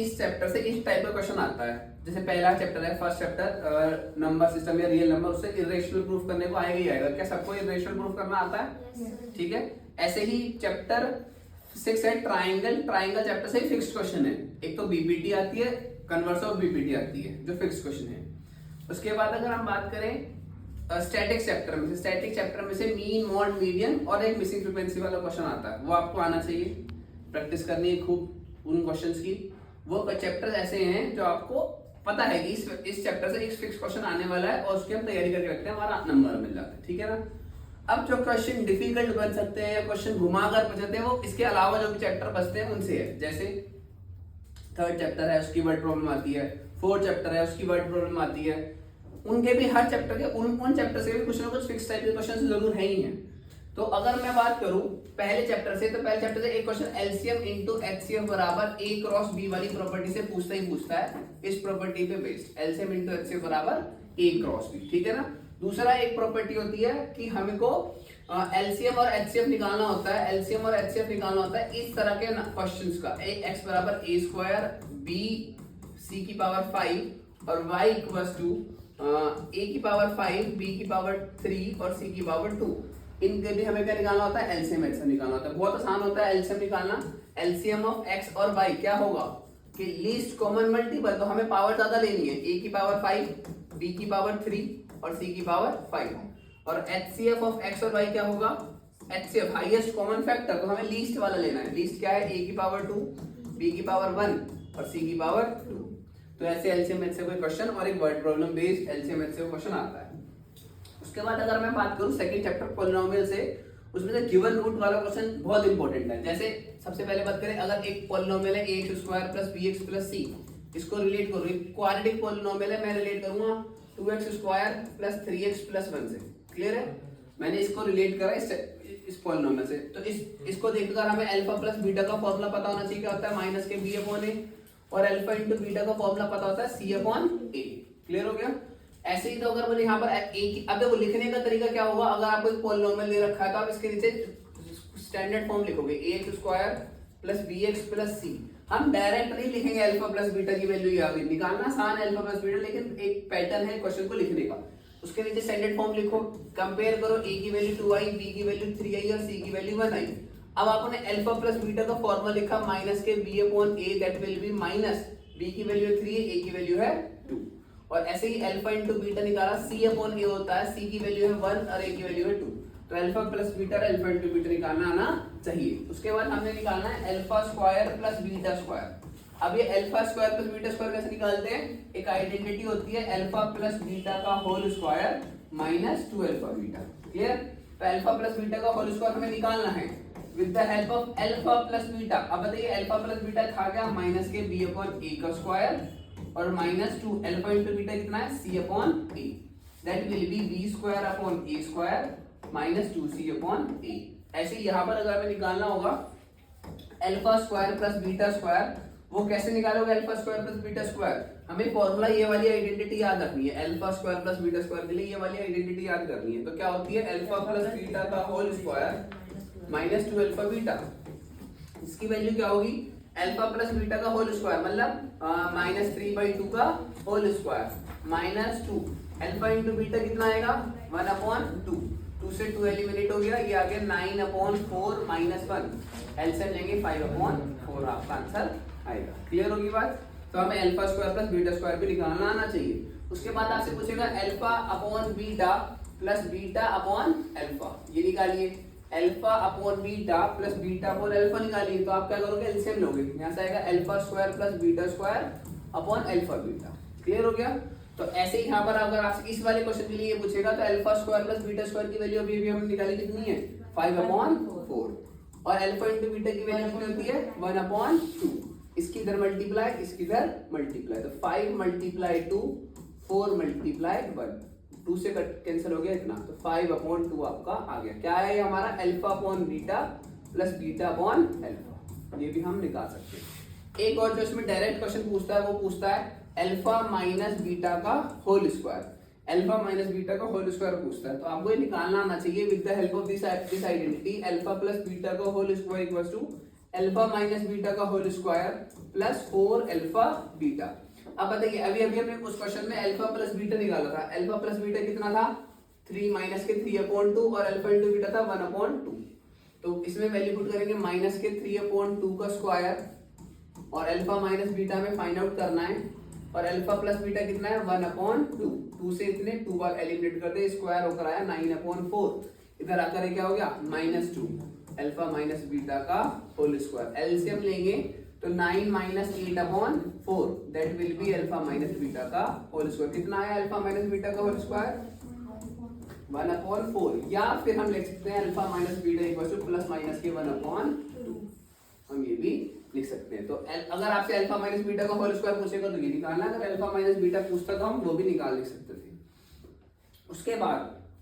इस चैप्टर से इस टाइप का क्वेश्चन आता है, जैसे पहला चैप्टर है फर्स्ट चैप्टर नंबर सिस्टम या रियल नंबर, उससे इरेशनल प्रूफ करने को आएगा ही आएगा। क्या सबको इरेशनल प्रूफ करना आता है? ठीक है। ऐसे ही चैप्टर 6 है ट्राइंगल। ट्राइंगल चैप्टर से फिक्स्ड क्वेश्चन है, एक तो बीपीटी आती है, कन्वर्स ऑफ बीपीटी आती है जो फिक्स्ड क्वेश्चन है। उसके बाद अगर हम बात करें स्टैटिक चैप्टर में, स्टैटिक चैप्टर में से मीन मॉड मीडियन और एक मिसिंग फ्रीक्वेंसी वाला क्वेश्चन आता है, वो आपको आना चाहिए, प्रैक्टिस करनी है खूब उन क्वेश्चंस की। वो चैप्टर्स ऐसे हैं जो आपको पता है कि इस चैप्टर से एक फिक्स क्वेश्चन आने वाला है और उसकी हम तैयारी करके रखते हैं, हमारा नंबर मिल जाता है। ठीक है ना। अब जो क्वेश्चन डिफिकल्ट बन सकते हैं या क्वेश्चन घुमाकर पूछते हैं, वो इसके अलावा जो भी चैप्टर बचते हैं उनसे है। जैसे थर्ड चैप्टर है उसकी वर्ड प्रॉब्लम आती है, फोर्थ चैप्टर है उसकी वर्ड प्रॉब्लम आती है, उनके भी हर चैप्टर के उन चैप्टर से भी कुछ ना कुछ फिक्स टाइप के क्वेश्चन जरूर है ही है। तो अगर मैं बात करूं पहले चैप्टर से, तो पहले चैप्टर से एक क्वेश्चन एलसीएम इनटू एचसीएफ बराबर ए क्रॉस बी वाली प्रॉपर्टी से पूछता है इस प्रॉपर्टी पे बेस्ड, एलसीएम इनटू एचसीएफ बराबर ए क्रॉस बी। ठीक है ना। दूसरा एक प्रॉपर्टी होती है कि हमको एलसीएम और एचसीएफ निकालना होता है, एलसीएम और एचसीएफ निकालना होता है इस तरह के क्वेश्चंस का, एक्स बराबर ए स्क्वायर बी सी की पावर 5 और वाई इक्वल्स टू ए की पावर 5 बी की पावर 3 और सी की पावर 2। इनके भी हमें क्या निकालना होता है? एलसीएम एचसीएफ निकालना होता है। बहुत आसान होता है एलसीएम निकालना। एलसीएम ऑफ एक्स और वाई क्या होगा कि लीस्ट कॉमन मल्टीपल, तो हमें पावर ज्यादा लेनी है, ए की पावर 5 बी की पावर 3 और सी की पावर 5। और एचसीएफ ऑफ एक्स और वाई क्या होगा? एचसीएफ हाईएस्ट कॉमन फैक्टर, तो हमें लीस्ट वाला लेना है। लीस्ट क्या है? ए की पावर 2 बी की पावर 1 और सी की पावर 2। तो ऐसे एलसीएम एचसीएफ कोई क्वेश्चन और एक word problem based LCM HCF question आता है। उसके बाद अगर मैं बात करूं सेकंड चैप्टर पॉलिनोमियल से, उसमें से गिवन रूट वाला क्वेश्चन बहुत इंपॉर्टेंट है। जैसे सबसे पहले बात करें, अगर एक पॉलिनोमियल है ax square plus bx plus c, इसको रिलेट करूं, क्वाड्रेटिक पॉलिनोमियल है, मैं रिलेट करूंगा 2x square plus 3x plus 1 से। क्लियर है। मैंने इसको रिलेट करा इस पॉलिनोमियल से, तो इसको देखकर हमें अल्फा प्लस बीटा का फॉर्मूला पता होना चाहिए। क्या होता है? माइनस के b अपॉन a, और अल्फा इंटू बीटा का फॉर्मूला पता होता है c अपॉन a। क्लियर हो गया। ऐसे ही तो अगर मुझे यहाँ पर अब देखो लिखने का तरीका क्या होगा, अगर आपको एक पॉलिनोमियल दे रखा है तो आप इसके नीचे स्टैंडर्ड फॉर्म लिखोगे ax square plus bx plus c। हम डायरेक्ट नहीं लिखेंगे अल्फा प्लस बीटा की वैल्यू ये आ गई, निकालना आसान है अल्फा प्लस बीटा, लेकिन एक पैटर्न है क्वेश्चन को लिखने का। उसके नीचे स्टैंडर्ड फॉर्म लिखो, कंपेयर करो, a की वैल्यू 2i, b की वैल्यू 3i और c की वैल्यू 1i। अब आपने अल्फा प्लस बीटा का फॉर्मूला लिखा माइनस के b upon a, that will be minus b की वैल्यू 3 है, a की वैल्यू है 2। और ऐसे ही अल्फा इंटू बीटा निकाला, c अपॉन a होता है, c की वैल्यू है 1 और a की वैल्यू है 2। तो अल्फा प्लस बीटा और अल्फा इंटू बीटा निकालना आना चाहिए। उसके बाद हमने निकालना है alpha square plus beta square. अब ये alpha square plus beta square कैसे निकालते हैं? एक आइडेंटिटी होती है अल्फा प्लस बीटा का whole square minus 2 alpha beta. Clear. तो अल्फा प्लस बीटा का होल स्क्वायर हमें निकालना है with the help of alpha plus beta. अब बताइए अल्फा प्लस बीटा था क्या? माइनस के b अपॉन a का स्क्वायर और माइनस 2 अल्फा इंटू बीटा कितना है? c upon a, that will be b square upon a square minus 2c upon a। ऐसे यहाँ पर अगर हमें निकालना होगा alpha square plus beta square, वो कैसे निकालोगे alpha square plus beta square? हमें फॉर्मूला ये वाली आइडेंटिटी याद रखनी है, alpha square plus beta square के लिए ये वाली आइडेंटिटी याद करनी है। तो क्या होती है? अल्फा प्लस बीटा का whole square minus 2 alpha beta, इसकी वैल्यू क्या होगी? अल्फा प्लस बीटा का होल स्क्वायर मतलब माइनस 3/2 का whole square minus 2 alpha into beta कितना आएगा? 1 अपॉन 2, 2 से 2 एलिमिनेट हो गया, ये आ गया 9 अपॉन 4 माइनस 1, एलसीएम लेंगे 5 अपॉन 4, आपका आंसर आएगा। क्लियर होगी बात। तो हमें alpha square plus beta square भी निकालना आना चाहिए। उसके बाद आपसे पूछेगा alpha upon beta plus beta upon alpha, ये निकालिए। Alpha upon beta plus beta upon alpha निकालिए, तो आप क्या करोगे? एलसीएम लोगे, यहाँ से आएगा alpha square plus beta square upon alpha beta. Clear हो गया। तो ऐसे ही यहाँ पर अगर आपसे इस वाले क्वेश्चन के लिए पूछेगा तो alpha square plus beta square की वैल्यू अभी हमने निकाली कितनी है? 5 अपॉन 4, और अल्फा इंटू बीटा की वैल्यू कितनी होती है? 1 अपॉन 2। इसकी इधर मल्टीप्लाई, इसकी इधर मल्टीप्लाई, तो 5 मल्टीप्लाई 2 4 मल्टीप्लाई 1, 2 से कैंसिल हो गया इतना, तो 5 अपॉन 2 आपका आ गया। क्या है हमारा? Alpha upon beta plus beta upon alpha, ये भी हम निकाल सकते हैं। एक और जो इसमें डायरेक्ट क्वेश्चन पूछता है वो पूछता है अल्फा माइनस बीटा का whole square, alpha minus beta का होल स्क्वायर पूछता है, तो आपको ये निकालना आना चाहिए with the help of this identity alpha plus beta का whole square equals to alpha minus beta का whole square plus 4 alpha beta. अब बताइए, अभी अभी हमने उस क्वेश्चन में अल्फा प्लस बीटा निकाला था। अल्फा प्लस बीटा कितना था? 3 माइनस के 3/2 और अल्फा इंटू बीटा था 1/2। तो इसमें वैल्यू पुट करेंगे माइनस के 3/2 का स्क्वायर और अल्फा माइनस बीटा में फाइंड आउट करना है। और अल्फा प्लस बीटा कितना है? 1/2। 2 से इतने 2 बार एलिमिनेट करते, स्क्वायर होकर आया 9/4। इधर आकर क्या हो गया? -2 अल्फा माइनस बीटा का होल स्क्वायर। एलसीएम लेंगे तो 9 minus 8/4 that will be alpha minus beta का होल स्क्वायर। कितना आया अल्फा माइनस बीटा का होल स्क्वायर? 1/4। या फिर हम लिख सकते हैं alpha minus beta equal two plus minus के 1/2। हम ये भी लिख सकते हैं। तो अगर आपसे अल्फा माइनस बीटा का होल स्क्वायर पूछेगा तो ये निकालना, अगर अल्फा माइनस बीटा पूछता तो हम वो भी निकाल लिख सकते थे। उसके बाद